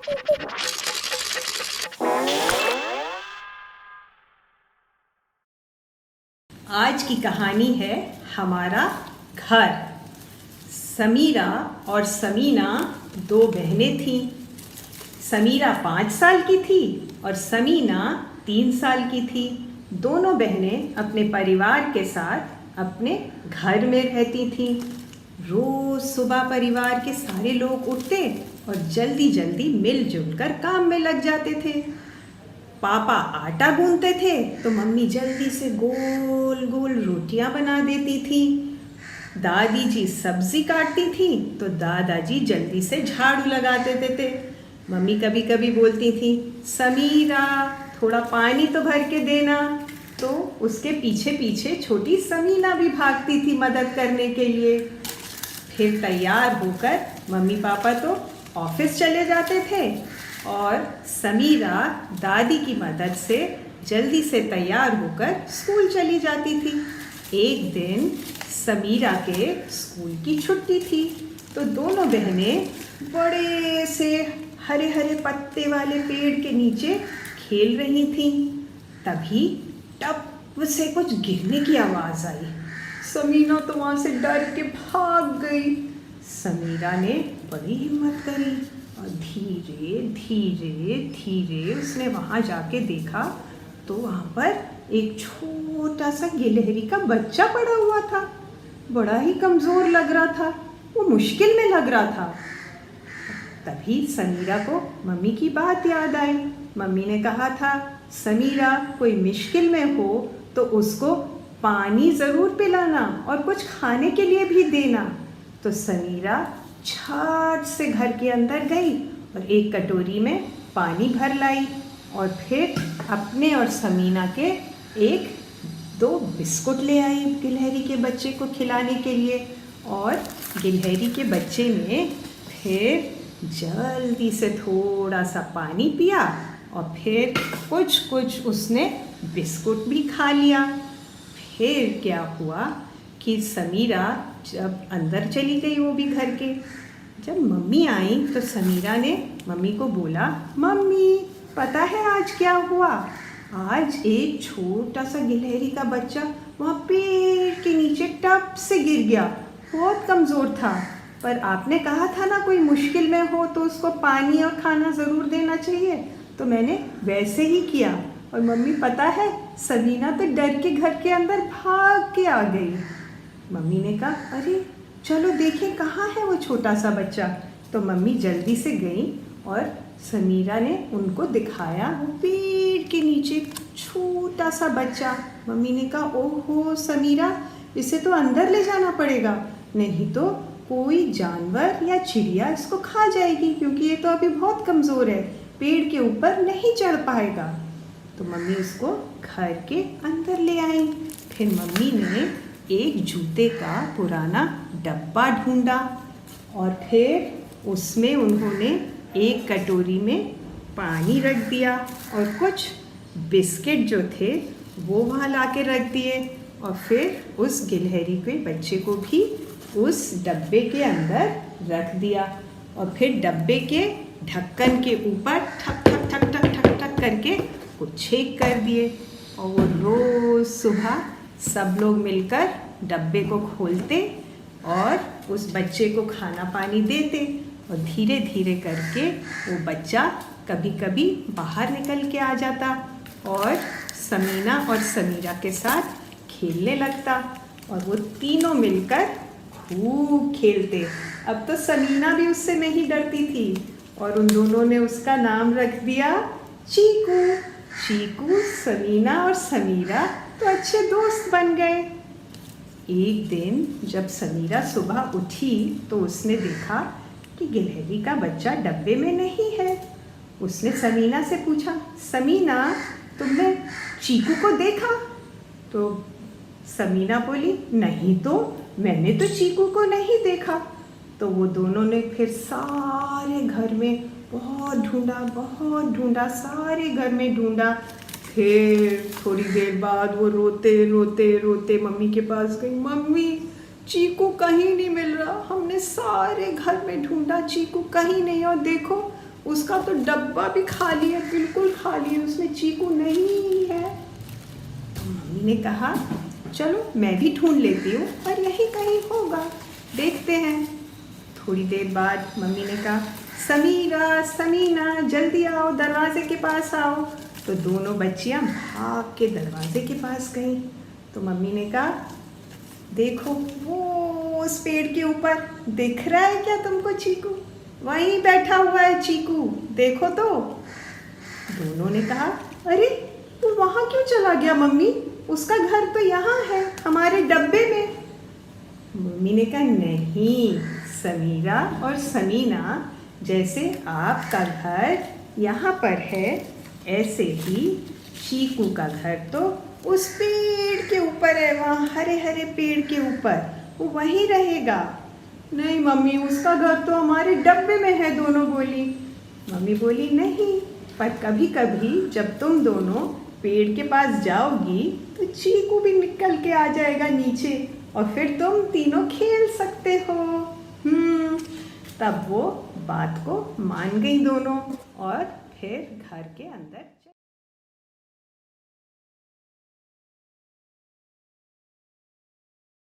आज की कहानी है हमारा घर। समीरा और समीना दो बहनें थीं। समीरा 5 साल की थी और समीना 3 साल की थी। दोनों बहनें अपने परिवार के साथ अपने घर में रहती थीं। रोज़ सुबह परिवार के सारे लोग उठते और जल्दी जल्दी मिलजुल कर काम में लग जाते थे। पापा आटा गूंथते थे तो मम्मी जल्दी से गोल गोल रोटियां बना देती थी। दादी जी सब्जी काटती थी तो दादाजी जल्दी से झाड़ू लगा देते थे। मम्मी कभी कभी बोलती थी, समीरा थोड़ा पानी तो भर के देना, तो उसके पीछे पीछे छोटी समीना भी भागती थी मदद करने के लिए। फिर तैयार होकर मम्मी पापा तो ऑफिस चले जाते थे और समीरा दादी की मदद से जल्दी से तैयार होकर स्कूल चली जाती थी। एक दिन समीरा के स्कूल की छुट्टी थी तो दोनों बहनें बड़े से हरे हरे पत्ते वाले पेड़ के नीचे खेल रही थीं। तभी टप से कुछ गिरने की आवाज़ आई। समीना तो वहाँ से डर के भाग गई। समीरा ने बड़ी हिम्मत करी और धीरे धीरे धीरे उसने वहाँ जाके देखा तो वहाँ पर एक छोटा सा गिलहरी का बच्चा पड़ा हुआ था। बड़ा ही कमज़ोर लग रहा था, वो मुश्किल में लग रहा था। तभी समीरा को मम्मी की बात याद आई। मम्मी ने कहा था, समीरा कोई मुश्किल में हो तो उसको पानी ज़रूर पिलाना और कुछ खाने के लिए भी देना। तो समीरा झट से घर के अंदर गई और एक कटोरी में पानी भर लाई और फिर अपने और समीना के 1-2 बिस्कुट ले आई गिलहरी के बच्चे को खिलाने के लिए। और गिलहरी के बच्चे ने फिर जल्दी से थोड़ा सा पानी पिया और फिर कुछ उसने बिस्कुट भी खा लिया। फिर क्या हुआ कि समीरा जब अंदर चली गई, वो भी घर के, जब मम्मी आई तो समीरा ने मम्मी को बोला, मम्मी पता है आज क्या हुआ? आज एक छोटा सा गिलहरी का बच्चा वहाँ पेड़ के नीचे टप से गिर गया। बहुत कमज़ोर था, पर आपने कहा था ना कोई मुश्किल में हो तो उसको पानी और खाना ज़रूर देना चाहिए, तो मैंने वैसे ही किया। और मम्मी पता है समीना तो डर के घर के अंदर भाग के आ गई। मम्मी ने कहा, अरे चलो देखें कहाँ है वो छोटा सा बच्चा। तो मम्मी जल्दी से गई और समीरा ने उनको दिखाया वो पेड़ के नीचे छोटा सा बच्चा। मम्मी ने कहा, ओहो समीरा, इसे तो अंदर ले जाना पड़ेगा, नहीं तो कोई जानवर या चिड़िया इसको खा जाएगी, क्योंकि ये तो अभी बहुत कमज़ोर है, पेड़ के ऊपर नहीं चढ़ पाएगा। तो मम्मी उसको घर के अंदर ले आई। फिर मम्मी ने एक जूते का पुराना डब्बा ढूंढा और फिर उसमें उन्होंने एक कटोरी में पानी रख दिया और कुछ बिस्किट जो थे वो वहाँ ला के रख दिए। और फिर उस गिलहरी के बच्चे को भी उस डब्बे के अंदर रख दिया और फिर डब्बे के ढक्कन के ऊपर ठक ठक ठक ठक ठक ठक करके कुछ छेद कर दिए। और वो रोज़ सुबह सब लोग मिलकर डब्बे को खोलते और उस बच्चे को खाना पानी देते और धीरे धीरे करके वो बच्चा कभी कभी बाहर निकल के आ जाता और समीना और समीरा के साथ खेलने लगता और वो तीनों मिलकर खूब खेलते। अब तो समीना भी उससे नहीं डरती थी और उन दोनों ने उसका नाम रख दिया चीकू। चीकू, समीना और समीरा तो अच्छे दोस्त बन गए। एक दिन जब समीरा सुबह उठी तो उसने देखा कि गिलहरी का बच्चा डब्बे में नहीं है। उसने समीना से पूछा, समीना तुमने चीकू को देखा? तो समीना बोली, नहीं तो मैंने तो चीकू को नहीं देखा। तो वो दोनों ने फिर सारे घर में बहुत ढूंढा, सारे घर में ढूंढा। फिर थोड़ी देर बाद वो रोते रोते रोते मम्मी के पास गई, मम्मी चीकू कहीं नहीं मिल रहा, हमने सारे घर में ढूंढा, चीकू कहीं नहीं, और देखो उसका तो डब्बा भी खाली है, बिल्कुल खाली है, उसमें चीकू नहीं है। तो मम्मी ने कहा चलो मैं भी ढूंढ लेती हूँ, पर यही कहीं होगा, देखते हैं। थोड़ी देर बाद मम्मी ने कहा समीरा समीना जल्दी आओ, दरवाजे के पास आओ। तो दोनों बच्चियां भाग के दरवाजे के पास गईं। तो मम्मी ने कहा देखो वो उस पेड़ के ऊपर दिख रहा है क्या तुमको चीकू? वहीं बैठा हुआ है चीकू, देखो तो। दोनों ने कहा अरे वो वहाँ क्यों चला गया मम्मी? उसका घर तो यहाँ है, हमारे डब्बे में। मम्मी ने कहा नहीं समीरा और समीना, जैसे आपका घर यहाँ पर है, ऐसे ही चीकू का घर तो उस पेड़ के ऊपर है, वहाँ हरे हरे पेड़ के ऊपर, वो वहीं रहेगा। नहीं मम्मी, उसका घर तो हमारे डब्बे में है, दोनों बोली। मम्मी बोली नहीं, पर कभी कभी जब तुम दोनों पेड़ के पास जाओगी तो चीकू भी निकल के आ जाएगा नीचे, और फिर तुम तीनों खेल सकते हो। तब वो बात को मान गई दोनों, और फिर घर के अंदर